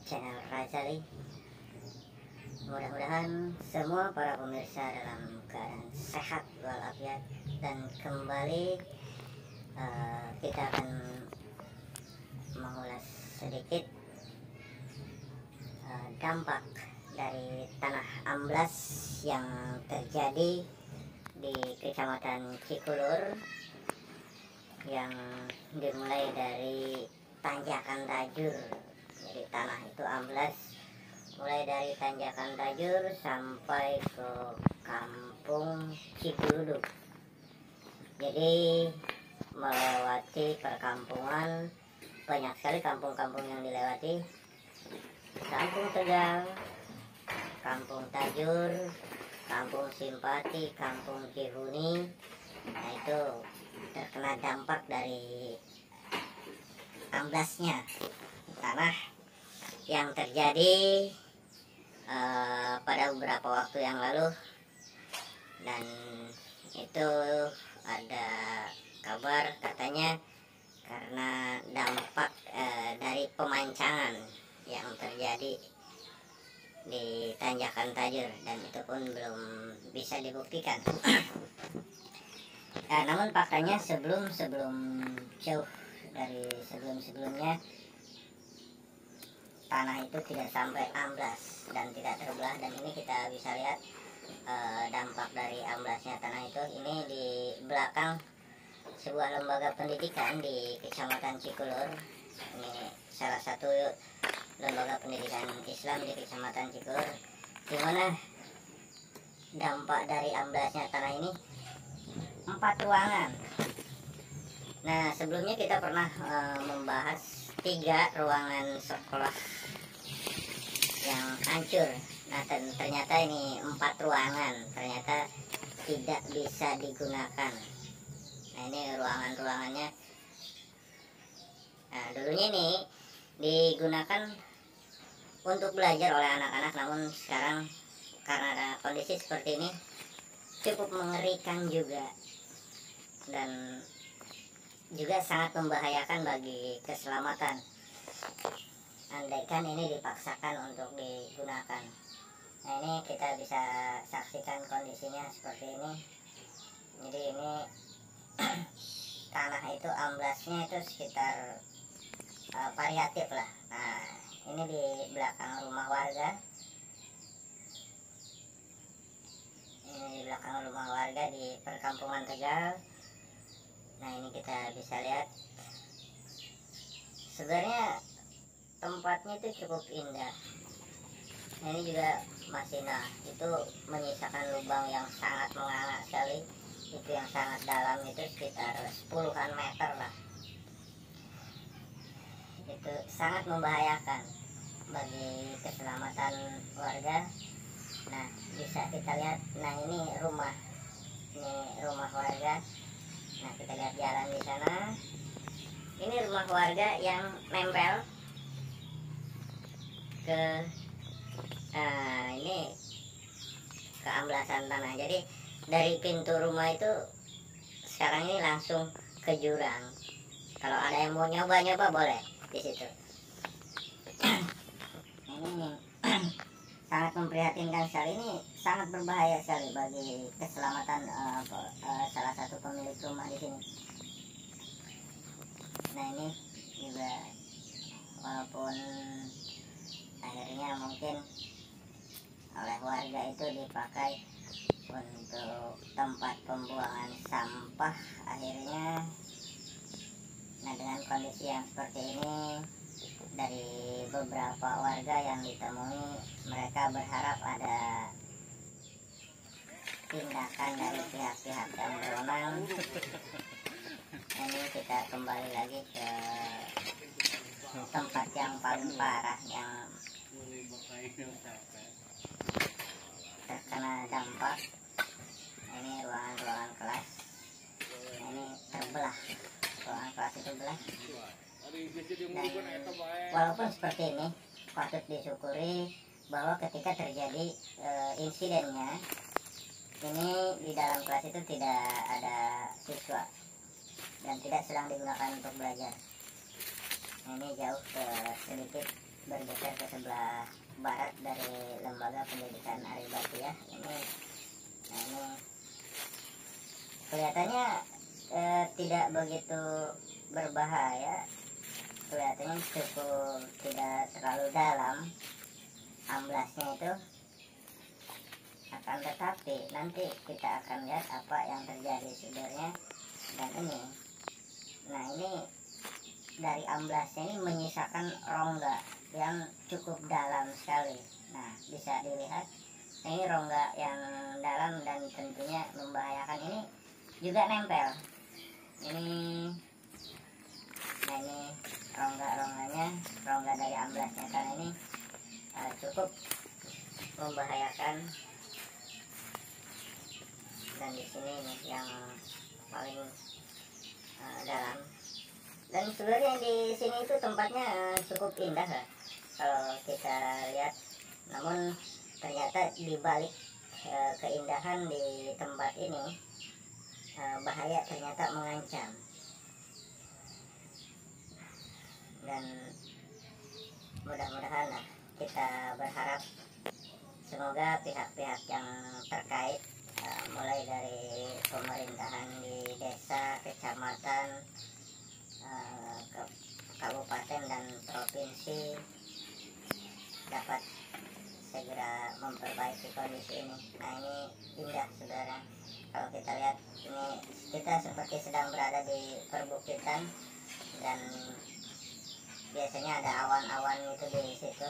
channel Razali. Mudah-mudahan semua para pemirsa dalam keadaan sehat walafiat, dan kembali kita akan mengulas sedikit dampak dari tanah amblas yang terjadi di Kecamatan Cikulur, yang dimulai dari tanjakan Tajur. Jadi tanah itu amblas mulai dari tanjakan Tajur sampai ke kampung Cipuluduk. Jadi melewati perkampungan, banyak sekali kampung-kampung yang dilewati. Kampung Tegal, Kampung Tajur, Kampung Simpati, Kampung Cihuni. Nah, itu terkena dampak dari amblasnya tanah yang terjadi pada beberapa waktu yang lalu. Dan itu ada kabar katanya karena dampak dari pemancangan yang terjadi di tanjakan Tajur, dan itu pun belum bisa dibuktikan. Namun faktanya sebelum jauh dari sebelumnya tanah itu tidak sampai amblas dan tidak terbelah. Dan ini kita bisa lihat dampak dari amblasnya tanah itu. Ini di belakang sebuah lembaga pendidikan di Kecamatan Cikulur. Ini salah satu lembaga pendidikan Islam di Kecamatan Cikulur, di mana dampak dari amblasnya tanah ini 4 ruangan. Nah, sebelumnya kita pernah membahas 3 ruangan sekolah yang hancur. Nah, ternyata ini 4 ruangan ternyata tidak bisa digunakan. Nah, ini ruangannya. Nah, dulunya ini digunakan untuk belajar oleh anak-anak, namun sekarang karena ada kondisi seperti ini cukup mengerikan juga, dan juga sangat membahayakan bagi keselamatan andaikan ini dipaksakan untuk digunakan. Nah, ini kita bisa saksikan kondisinya seperti ini. Jadi ini tanah itu amblasnya itu sekitar variatif lah. Nah, ini di belakang rumah warga. Ini di belakang rumah warga di perkampungan Tegal. Nah, ini kita bisa lihat sebenarnya tempatnya itu cukup indah. Nah, ini juga masih, nah itu menyisakan lubang yang sangat menganga sekali. Itu yang sangat dalam, itu sekitar 10-an meter lah. Itu sangat membahayakan bagi keselamatan warga. Nah, bisa kita lihat, nah ini rumah warga. Nah, kita lihat jalan di sana. Ini rumah warga yang nempel ke ini ke amblasan tanah. Jadi dari pintu rumah itu sekarang ini langsung ke jurang. Kalau ada yang mau nyoba boleh di situ. Ini sangat memprihatinkan sekali. Ini sangat berbahaya sekali bagi keselamatan salah satu pemilik rumah di sini. Nah, ini juga walaupun akhirnya mungkin oleh warga itu dipakai untuk tempat pembuangan sampah akhirnya. Nah, dengan kondisi yang seperti ini, dari beberapa warga yang ditemui, mereka berharap ada tindakan dari pihak-pihak yang berwenang. Ini kita kembali lagi ke tempat yang paling parah yang terkena dampak. Ini ruangan kelas. Ini terbelah, ruangan kelas itu belah. Dan walaupun seperti ini, patut disyukuri bahwa ketika terjadi insidennya ini di dalam kelas itu tidak ada siswa dan tidak sedang digunakan untuk belajar. Nah, ini jauh sedikit bergeser ke sebelah barat dari lembaga pendidikan Aribatiyah ini. Nah ini kelihatannya tidak begitu berbahaya, kelihatannya cukup tidak terlalu dalam amblasnya itu. Akan tetapi nanti kita akan lihat apa yang terjadi sebenarnya. Dan ini, nah ini dari amblasnya ini menyisakan rongga yang cukup dalam sekali. Nah bisa dilihat ini rongga yang dalam dan tentunya membahayakan. Ini juga nempel ini. Nah ini rongga-rongganya, rongga dari amblasnya, karena ini cukup membahayakan. Dan di sini nih yang paling dalam. Dan sebenarnya di sini itu tempatnya cukup indah lah kalau kita lihat. Namun ternyata di balik keindahan di tempat ini, bahaya ternyata mengancam. Dan mudah-mudahan lah, kita berharap semoga pihak-pihak yang terkait, mulai dari pemerintahan di desa, kecamatan, kabupaten dan provinsi dapat segera memperbaiki kondisi ini. Nah ini indah saudara, kalau kita lihat ini kita seperti sedang berada di perbukitan dan biasanya ada awan-awan itu di situ.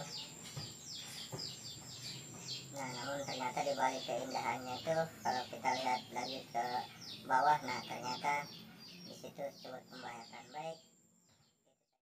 Nah namun ternyata di balik keindahannya itu, kalau kita lihat lagi ke bawah, nah ternyata di situ cukup membahayakan. Baik.